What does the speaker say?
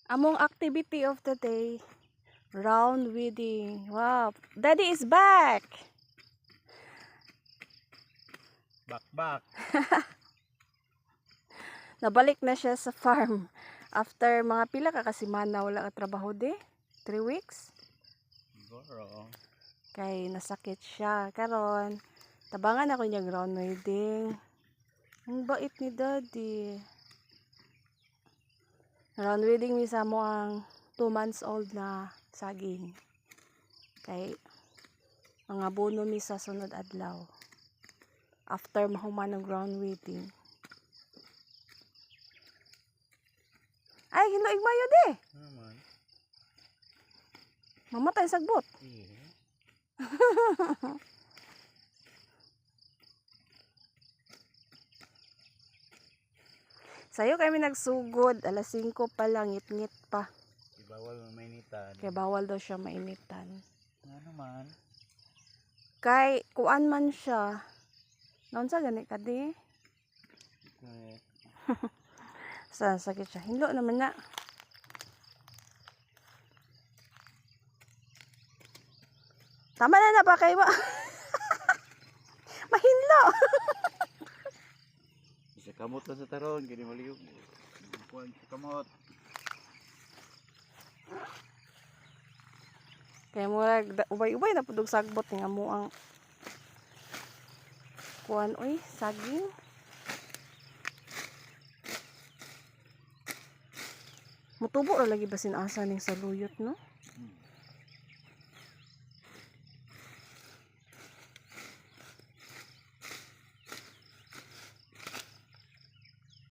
Among activity of the day, round weeding. Wow, Daddy is back. Back. Nabalik na siya sa farm. After mga pila ka kasimana wala ka trabaho di. 3 weeks. Siguro. Kay nasakit siya. Karon, tabangan ako niya ground weeding. Ang bait ni Daddy. Ground weeding misa mo ang 2 months old na saging. Kay mga bono mi sa sunod adlaw. After mahuman ng ground weeding. Ay, hinuig mayo di. Naman. Mamatay sagbot. Iya. Sayo kami nagsugod. Alas 5 pa lang. Ngit-ngit pa. Bawal mainitan. Kaya bawal daw siya mainitan. Nga naman. Kay kuan man siya. Naon sa gani ka di? Okay. Sa sakit siya. Hinlo naman na. Tama na pa kay wa. Mahinlo. Isa kamot na sa taron. Kini maliyog. Kuhan sa kamot. Kaya murag ubay-ubay na pudog sagbot nga mo ang kuan oy saging. Mutubo ra lagi basin asa ning saluyot no?